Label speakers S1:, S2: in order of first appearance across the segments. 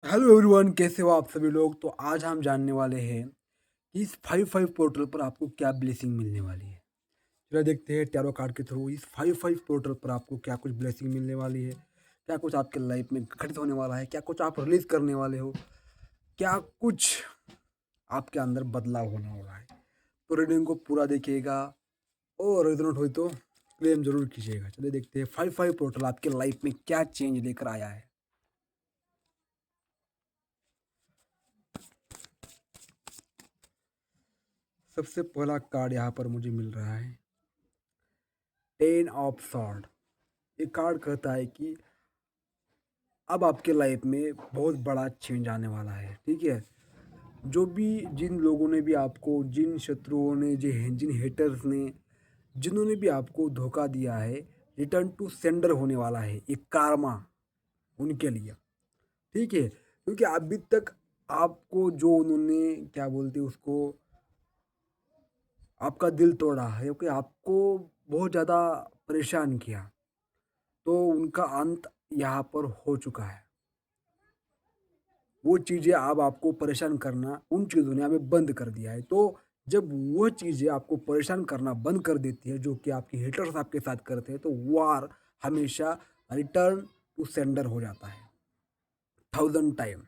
S1: Hello everyone, कैसे हो आप सभी लोग। तो आज हम जानने वाले हैं कि इस 55 पोर्टल पर आपको क्या ब्लेसिंग मिलने वाली है। चलो देखते हैं टैरो कार्ड के थ्रू इस 55 पोर्टल पर आपको क्या कुछ ब्लेसिंग मिलने वाली है, क्या कुछ आपके लाइफ में घटित होने वाला है, क्या कुछ आप रिलीज करने वाले हो, क्या कुछ आपके अंदर बदलाव होने वाला है। तो रीडिंग को पूरा देखिएगा और रेजोनेट हो तो क्लेम जरूर कीजिएगा। चलिए देखते हैं 55 पोर्टल आपके लाइफ में क्या चेंज लेकर आया है। सबसे पहला कार्ड यहाँ पर मुझे मिल रहा है 10 ऑफ सॉर्ड। ये कार्ड कहता है कि अब आपके लाइफ में बहुत बड़ा चेंज आने वाला है। ठीक है, जो भी जिन लोगों ने भी आपको, जिन शत्रुओं ने, जिन हेटर्स ने, जिन्होंने भी आपको धोखा दिया है, रिटर्न टू सेंडर होने वाला है एक कार्मा उनके लिए। ठीक है, क्योंकि अभी तक आपको जो उन्होंने क्या बोलते हैं उसको, आपका दिल तोड़ा है, क्योंकि आपको बहुत ज़्यादा परेशान किया, तो उनका अंत यहाँ पर हो चुका है। वो चीज़ें अब आपको परेशान करना उन चीज़ों ने हमें बंद कर दिया है। तो जब वो चीज़ें आपको परेशान करना बंद कर देती है, जो कि आपके हेटर्स आपके साथ करते हैं, तो वार हमेशा रिटर्न टू सेंडर हो जाता है 1000 टाइम।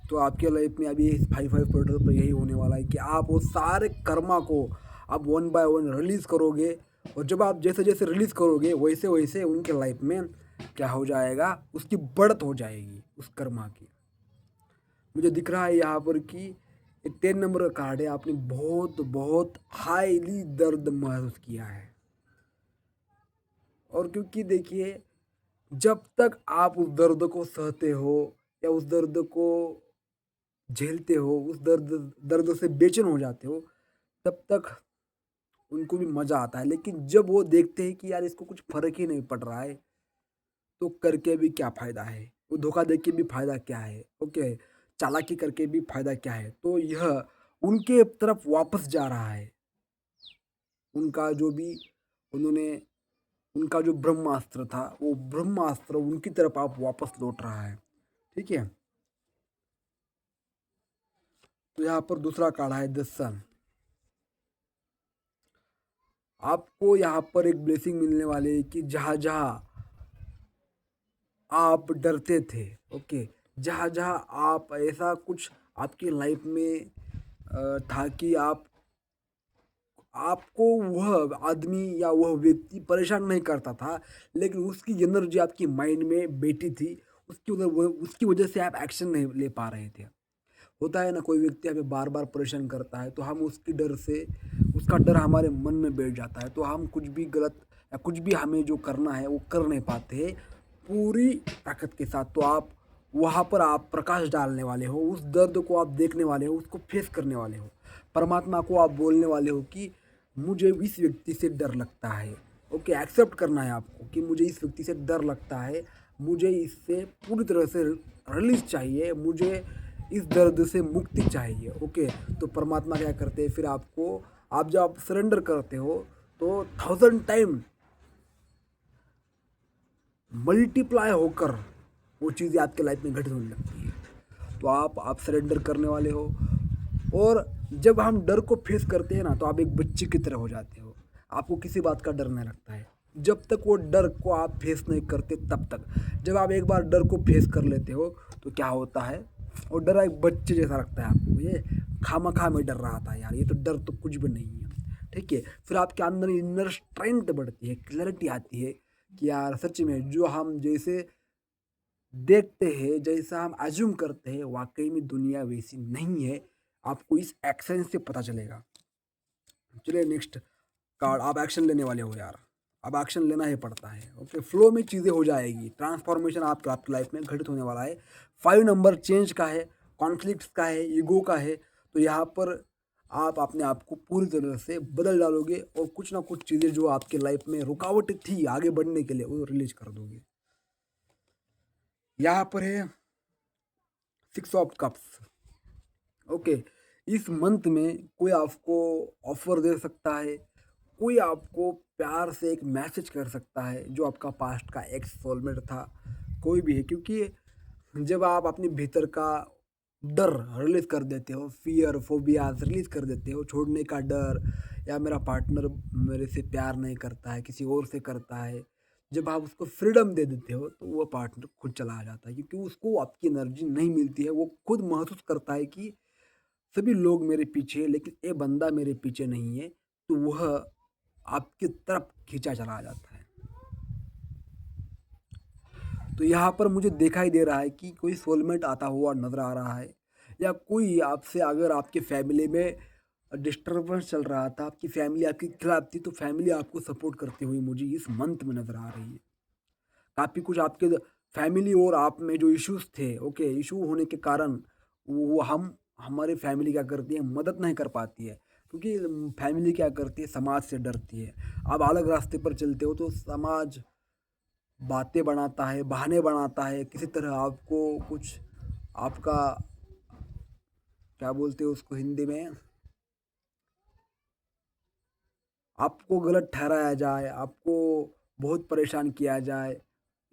S1: तो आपके लाइफ में अभी इस 55 पोर्टल पर यही होने वाला है कि आप वो सारे कर्मा को आप वन बाय वन रिलीज़ करोगे। और जब आप जैसे जैसे रिलीज़ करोगे वैसे वैसे उनके लाइफ में क्या हो जाएगा, उसकी बढ़त हो जाएगी उस कर्मा की। मुझे दिख रहा है यहाँ पर कि ये 10 नंबर का कार्ड है। आपने बहुत बहुत हाईली दर्द महसूस किया है। और क्योंकि देखिए, जब तक आप उस दर्द को सहते हो या उस दर्द को झेलते हो, उस दर्द दर्द से बेचैन हो जाते हो, तब तक उनको भी मज़ा आता है। लेकिन जब वो देखते हैं कि यार इसको कुछ फ़र्क ही नहीं पड़ रहा है, तो करके भी क्या फ़ायदा है, वो धोखा दे के भी फ़ायदा क्या है, ओके, चालाकी करके भी फ़ायदा क्या है। तो यह उनके तरफ वापस जा रहा है। उनका जो भी उन्होंने उनका जो ब्रह्मास्त्र था, वो ब्रह्मास्त्र उनकी तरफ आप वापस लौट रहा है। ठीक है, तो यहाँ पर दूसरा कार्ड है द सन। आपको यहाँ पर एक ब्लेसिंग मिलने वाली है कि जहाँ जहाँ आप डरते थे, ओके, जहाँ जहाँ आप ऐसा कुछ आपकी लाइफ में था कि आपको वह आदमी या वह व्यक्ति परेशान नहीं करता था, लेकिन उसकी एनर्जी आपकी माइंड में बैठी थी, उसकी वजह से आप एक्शन नहीं ले पा रहे थे। होता है ना, कोई व्यक्ति हमें बार बार परेशान करता है तो हम उसकी डर से, उसका डर हमारे मन में बैठ जाता है, तो हम कुछ भी गलत या कुछ भी हमें जो करना है वो कर नहीं पाते हैं पूरी ताकत के साथ। तो आप वहाँ पर आप प्रकाश डालने वाले हो, उस दर्द को आप देखने वाले हो, उसको फेस करने वाले हो। परमात्मा को आप बोलने वाले हो कि मुझे इस व्यक्ति से डर लगता है। ओके, एक्सेप्ट करना है आपको कि मुझे इस व्यक्ति से डर लगता है, मुझे इससे पूरी तरह से रिलीज चाहिए, मुझे इस दर्द से मुक्ति चाहिए। ओके, तो परमात्मा क्या करते हैं फिर आपको, आप जब आप सरेंडर करते हो तो 1000 टाइम मल्टीप्लाई होकर वो चीज़ें आपके लाइफ में घटित होने लगती है। तो आप सरेंडर करने वाले हो। और जब हम डर को फेस करते हैं ना, तो आप एक बच्चे की तरह हो जाते हो। आपको किसी बात का डर नहीं लगता है जब तक वो डर को आप फेस नहीं करते तब तक। जब आप एक बार डर को फेस कर लेते हो तो क्या होता है, वो डर एक बच्चे जैसा लगता है आपको। ये खामा खा में डर रहा था यार, ये तो डर तो कुछ भी नहीं है। ठीक है, फिर आपके अंदर इनर स्ट्रेंथ बढ़ती है, क्लैरिटी आती है कि यार सच में जो हम जैसे देखते हैं, जैसा हम अज्यूम करते हैं, वाकई में दुनिया वैसी नहीं है। आपको इस एक्शन से पता चलेगा। चलिए नेक्स्ट कार्ड, आप एक्शन लेने वाले हो यार। अब एक्शन लेना ही पड़ता है। ओके, फ्लो में चीज़ें हो जाएगी, ट्रांसफॉर्मेशन आपकी लाइफ में घटित होने वाला है। 5 नंबर चेंज का है, कॉन्फ्लिक्ट्स का है, ईगो का है। तो यहाँ पर आप अपने आप को पूरी तरह से बदल डालोगे और कुछ ना कुछ चीज़ें जो आपके लाइफ में रुकावट थी आगे बढ़ने के लिए, वो रिलीज कर दोगे। यहाँ पर है 6 ऑफ कप्स। ओके, इस मंथ में कोई आपको ऑफर दे सकता है, कोई आपको प्यार से एक मैसेज कर सकता है, जो आपका पास्ट का एक्स सोलमेट था, कोई भी है, क्योंकि जब आप अपने भीतर का डर रिलीज़ कर देते हो, फ़ियर, फ़ोबियाज़ रिलीज़ कर देते हो, छोड़ने का डर या मेरा पार्टनर मेरे से प्यार नहीं करता है, किसी और से करता है। जब आप उसको फ्रीडम दे देते हो, तो वो पार्टनर खुद चला जाता है, क्योंकि उसको आपकी एनर्जी नहीं मिलती है। वो खुद महसूस करता है कि सभी लोग मेरे पीछे हैं, लेकिन ये बंदा मेरे पीछे नहीं है, तो वह आपकी तरफ खींचा चला जाता है। तो यहाँ पर मुझे दिखाई दे रहा है कि कोई सोलमेट आता हुआ नज़र आ रहा है, या कोई आपसे, अगर आपके फैमिली में डिस्टर्बेंस चल रहा था, आपकी फैमिली आपके खिलाफ थी, तो फैमिली आपको सपोर्ट करती हुई मुझे इस मंथ में नज़र आ रही है। काफ़ी कुछ आपके फैमिली और आप में जो इश्यूज थे, ओके, इशू होने के कारण वो हम हमारी फैमिली क्या करती है, मदद नहीं कर पाती है, क्योंकि फैमिली क्या करती है, समाज से डरती है। आप अलग रास्ते पर चलते हो तो समाज बातें बनाता है, बहाने बनाता है, किसी तरह आपको कुछ, आपका क्या बोलते हो उसको हिंदी में, आपको गलत ठहराया जाए, आपको बहुत परेशान किया जाए।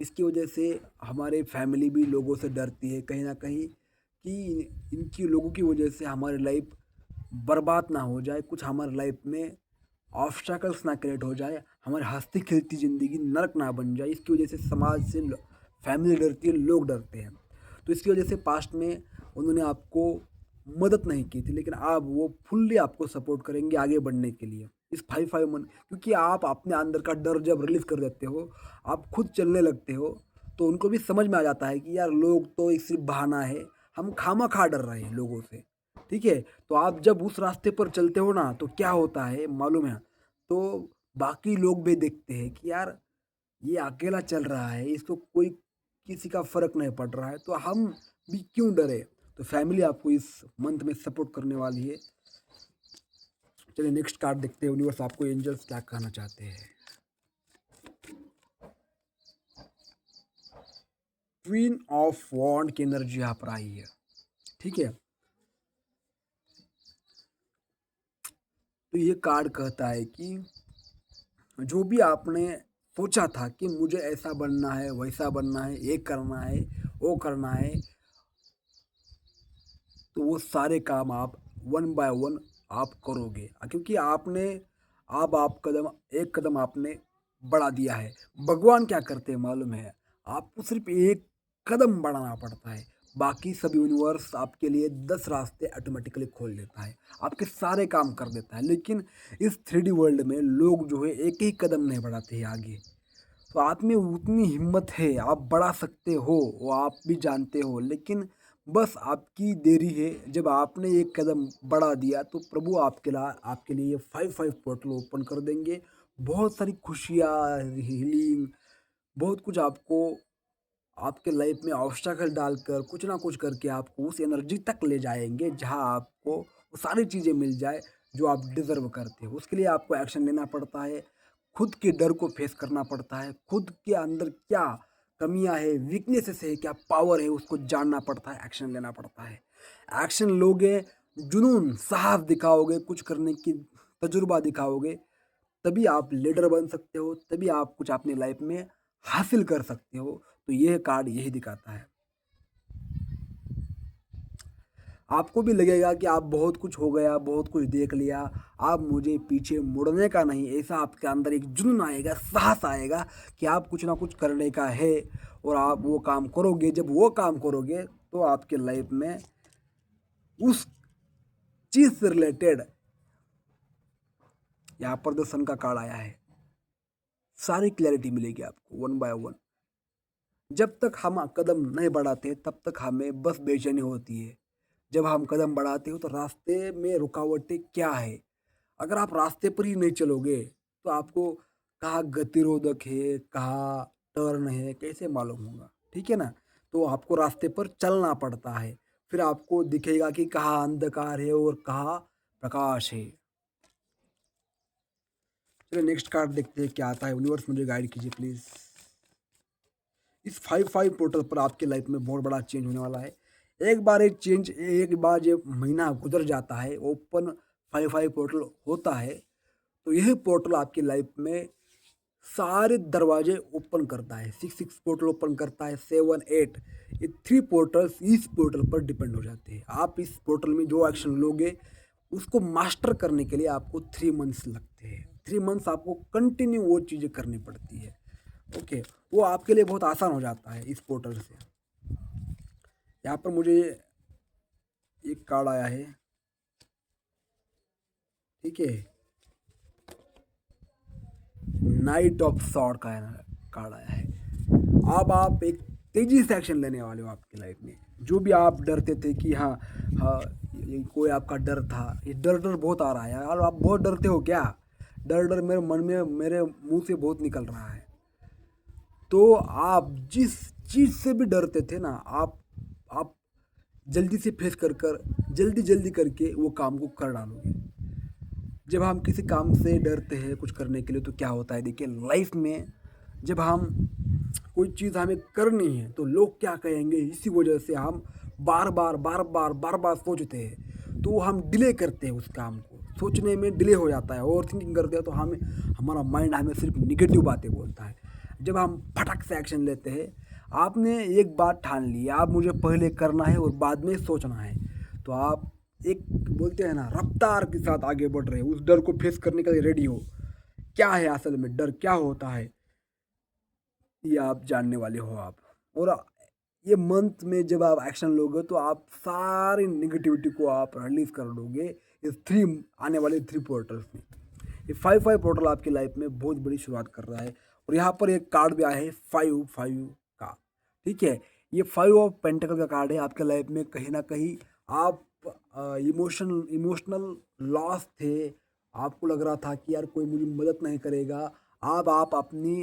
S1: इसकी वजह से हमारे फैमिली भी लोगों से डरती है कहीं न कहीं, कि इनकी लोगों की वजह से हमारी लाइफ बर्बाद ना हो जाए, कुछ हमारी लाइफ में ऑब्स्टैकल्स ना क्रिएट हो जाए, हमारी हँसती-खेलती ज़िंदगी नरक ना बन जाए। इसकी वजह से समाज से फैमिली डरती है, लोग डरते हैं। तो इसकी वजह से पास्ट में उन्होंने आपको मदद नहीं की थी, लेकिन अब वो फुल्ली आपको सपोर्ट करेंगे आगे बढ़ने के लिए। इस 5-5 मंथ, क्योंकि आप अपने अंदर का डर जब रिलीज़ कर देते हो, आप खुद चलने लगते हो, तो उनको भी समझ में आ जाता है कि यार लोग तो एक सिर्फ़ बहाना है, हम खामखा डर रहे हैं लोगों से, ठीक है? तो आप जब उस रास्ते पर चलते हो ना, तो क्या होता है मालूम है? तो बाकी लोग भी देखते हैं कि यार ये अकेला चल रहा है, इसको कोई किसी का फ़र्क नहीं पड़ रहा है, तो हम भी क्यों डरे? तो फैमिली आपको इस मंथ में सपोर्ट करने वाली है। चलिए नेक्स्ट कार्ड देखते हैं, यूनिवर्स आपको एंजल्स क्या कहना चाहते हैं। क्वीन ऑफ वॉन्ड की एनर्जी यहाँ पर आई है, ठीक है? तो ये कार्ड कहता है कि जो भी आपने सोचा था कि मुझे ऐसा बनना है, वैसा बनना है, ये करना है, वो करना है, तो वो सारे काम आप वन बाय वन आप करोगे, क्योंकि आपने, अब आप कदम, एक कदम आपने बढ़ा दिया है। भगवान क्या करते हैं मालूम है? आपको सिर्फ एक कदम बढ़ाना पड़ता है, बाकी सब यूनिवर्स आपके लिए 10 रास्ते ऑटोमेटिकली खोल देता है, आपके सारे काम कर देता है। लेकिन इस 3D वर्ल्ड में लोग जो है एक ही कदम नहीं बढ़ाते हैं आगे। तो आप में उतनी हिम्मत है, आप बढ़ा सकते हो, वो आप भी जानते हो, लेकिन बस आपकी देरी है। जब आपने एक कदम बढ़ा दिया, तो प्रभु आपके लिए 5-5 पोर्टल ओपन कर देंगे। बहुत सारी खुशियाँ, हीलिंग, बहुत कुछ आपको आपके लाइफ में ऑब्स्टैकल डालकर कुछ ना कुछ करके आपको उस एनर्जी तक ले जाएँगे, जहाँ आपको वो सारी चीज़ें मिल जाए जो आप डिज़र्व करते हो। उसके लिए आपको एक्शन लेना पड़ता है, खुद के डर को फेस करना पड़ता है, खुद के अंदर क्या कमियाँ है, वीकनेसेस है, क्या पावर है, उसको जानना पड़ता है, एक्शन लेना पड़ता है। एक्शन लोगे, जुनून, साहस दिखाओगे, कुछ करने की तजुर्बा दिखाओगे, तभी आप लीडर बन सकते हो, तभी आप कुछ अपनी लाइफ में हासिल कर सकते हो। तो यह कार्ड यही दिखाता है। आपको भी लगेगा कि आप बहुत कुछ हो गया, बहुत कुछ देख लिया, अब मुझे पीछे मुड़ने का नहीं, ऐसा आपके अंदर एक जुनून आएगा, साहस आएगा कि आप कुछ ना कुछ करने का है, और आप वो काम करोगे। जब वो काम करोगे, तो आपके लाइफ में उस चीज़ से रिलेटेड, यहाँ पर द सन का कार्ड आया है, सारी क्लैरिटी मिलेगी आपको वन बाय वन। जब तक हम कदम नहीं बढ़ाते, तब तक हमें बस बेचैनी होती है। जब हम कदम बढ़ाते हो, तो रास्ते में रुकावटें क्या है? अगर आप रास्ते पर ही नहीं चलोगे, तो आपको कहाँ गतिरोधक है, कहाँ टर्न है, कैसे मालूम होगा? ठीक है ना? तो आपको रास्ते पर चलना पड़ता है, फिर आपको दिखेगा कि कहाँ अंधकार है और कहाँ प्रकाश है। चलिए नेक्स्ट कार्ड देखते हैं क्या आता है। यूनिवर्स मुझे गाइड कीजिए प्लीज़। इस 5-5 पोर्टल पर आपके लाइफ में बहुत बड़ा चेंज होने वाला है। एक बार जब महीना गुजर जाता है, ओपन 5-5 पोर्टल होता है, तो यह पोर्टल आपकी लाइफ में सारे दरवाजे ओपन करता है। 6 पोर्टल ओपन करता है, 7 8, ये 3 पोर्टल्स इस पोर्टल पर डिपेंड हो जाते हैं। आप इस पोर्टल में जो एक्शन लोगे उसको मास्टर करने के लिए आपको 3 मंथ्स लगते हैं। 3 मंथ्स आपको कंटिन्यू वो चीज़ें करनी पड़ती है। ओके, वो आपके लिए बहुत आसान हो जाता है इस पोर्टल से। यहाँ पर मुझे एक कार्ड आया है, ठीक है, नाइट ऑफ सॉर्ड का कार्ड आया है। अब आप एक तेजी से एक्शन लेने वाले हो आपकी लाइफ में। जो भी आप डरते थे कि हाँ हाँ, ये कोई आपका डर था, ये डर बहुत आ रहा है यार, आप बहुत डरते हो क्या? डर मेरे मन में, मेरे मुंह से बहुत निकल रहा है। तो आप जिस चीज़ से भी डरते थे ना, आप जल्दी से फेस कर जल्दी करके वो काम को कर डालोगे। जब हम किसी काम से डरते हैं कुछ करने के लिए तो क्या होता है, देखिए लाइफ में जब हम कोई चीज़ हमें करनी है तो लोग क्या कहेंगे, इसी वजह से हम बार बार सोचते हैं। तो हम डिले करते हैं उस काम को, सोचने में डिले हो जाता है, ओवर थिंकिंग करते हैं, तो हमें हमारा माइंड हमें सिर्फ निगेटिव बातें बोलता है। जब हम फटक से एक्शन लेते हैं, आपने एक बात ठान ली, आप मुझे पहले करना है और बाद में सोचना है, तो आप एक बोलते हैं ना रफ्तार के साथ आगे बढ़ रहे हो, उस डर को फेस करने के लिए रेडी हो। क्या है असल में डर, क्या होता है, ये आप जानने वाले हो आप। और ये मंथ में जब आप एक्शन लोगे तो आप सारी निगेटिविटी को आप रिलीज कर दोगे इस 3 आने वाले 3 पोर्टल्स में। ये 5 पोर्टल आपकी लाइफ में बहुत बड़ी शुरुआत कर रहा है। और यहाँ पर एक कार्ड भी आया है 5 का, ठीक है। ये 5 ऑफ पेंटिकल का कार्ड है। आपके लाइफ में कहीं ना कहीं आप इमोशनल लॉस थे, आपको लग रहा था कि यार कोई मुझे मदद नहीं करेगा। अब आप अपनी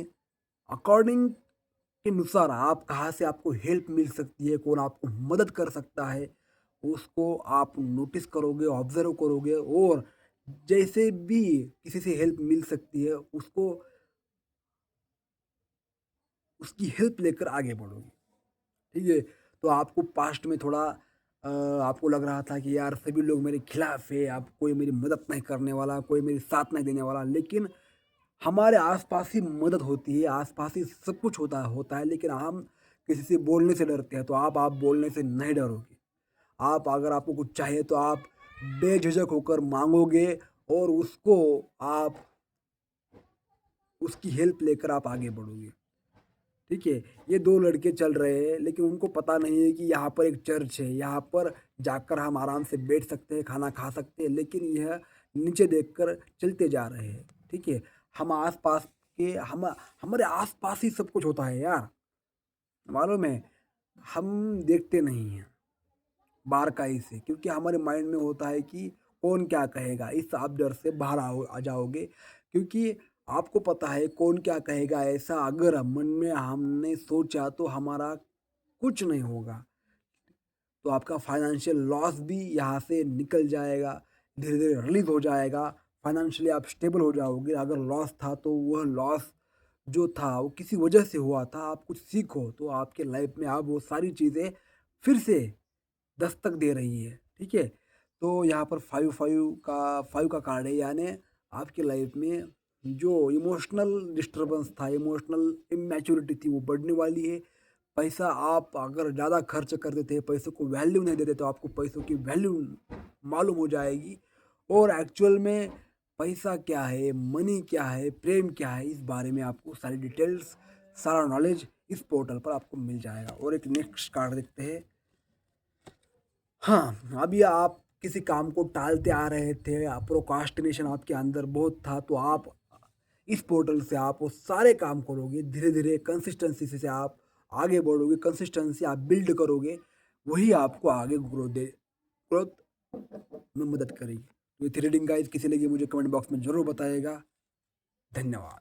S1: अकॉर्डिंग के अनुसार आप कहाँ से आपको हेल्प मिल सकती है, कौन आपको मदद कर सकता है, उसको आप नोटिस करोगे, ऑब्जर्व करोगे, और जैसे भी किसी से हेल्प मिल सकती है उसको उसकी हेल्प लेकर आगे बढ़ोगे, ठीक है। तो आपको पास्ट में थोड़ा आपको लग रहा था कि यार सभी लोग मेरे खिलाफ है, अब कोई मेरी मदद नहीं करने वाला, कोई मेरी साथ नहीं देने वाला। लेकिन हमारे आसपास ही मदद होती है, आसपास ही सब कुछ होता है, लेकिन हम किसी से बोलने से डरते हैं। तो आप बोलने से नहीं डरोगे। आप अगर आपको कुछ चाहिए तो आप बेझिझक होकर मांगोगे, और उसको आप उसकी हेल्प लेकर आप आगे बढ़ोगे, ठीक है। ये 2 लड़के चल रहे हैं, लेकिन उनको पता नहीं है कि यहाँ पर एक चर्च है, यहाँ पर जाकर हम आराम से बैठ सकते हैं, खाना खा सकते हैं, लेकिन यह नीचे देखकर चलते जा रहे हैं, ठीक है। हम आसपास के हम हमारे आसपास ही सब कुछ होता है यार, मालूम है, हम देखते नहीं हैं बारकाई से, क्योंकि हमारे माइंड में होता है कि कौन क्या कहेगा। इस आप डर से बाहर आ जाओगे, क्योंकि आपको पता है कौन क्या कहेगा। ऐसा अगर मन में हमने सोचा तो हमारा कुछ नहीं होगा। तो आपका फाइनेंशियल लॉस भी यहाँ से निकल जाएगा, धीरे धीरे रिलीज हो जाएगा। फाइनेंशियली आप स्टेबल हो जाओगे। अगर लॉस था तो वह लॉस जो था वो किसी वजह से हुआ था, आप कुछ सीखो तो आपके लाइफ में आप वो सारी चीज़ें फिर से दस्तक दे रही है, ठीक है। तो यहाँ पर 5 का कार्ड है, यानी आपके लाइफ में जो इमोशनल डिस्टर्बेंस था, इमोशनल इमेच्योरिटी थी, वो बढ़ने वाली है। पैसा आप अगर ज़्यादा खर्च करते थे, पैसों को वैल्यू नहीं देते, तो आपको पैसों की वैल्यू मालूम हो जाएगी। और एक्चुअल में पैसा क्या है, मनी क्या है, प्रेम क्या है, इस बारे में आपको सारी डिटेल्स, सारा नॉलेज इस पोर्टल पर आपको मिल जाएगा। और एक नेक्स्ट कार्ड देखते हैं। हाँ, अभी आप किसी काम को टालते आ रहे थे, प्रोक्रास्टिनेशन आपके अंदर बहुत था, तो आप इस पोर्टल से आप वो सारे काम करोगे, धीरे धीरे कंसिस्टेंसी से आप आगे बढ़ोगे, कंसिस्टेंसी आप बिल्ड करोगे, वही आपको आगे ग्रोथ में मदद करेगी। तो ये थ्री रीडिंग गाइस किसी लगी मुझे कमेंट बॉक्स में ज़रूर बताइएगा। धन्यवाद।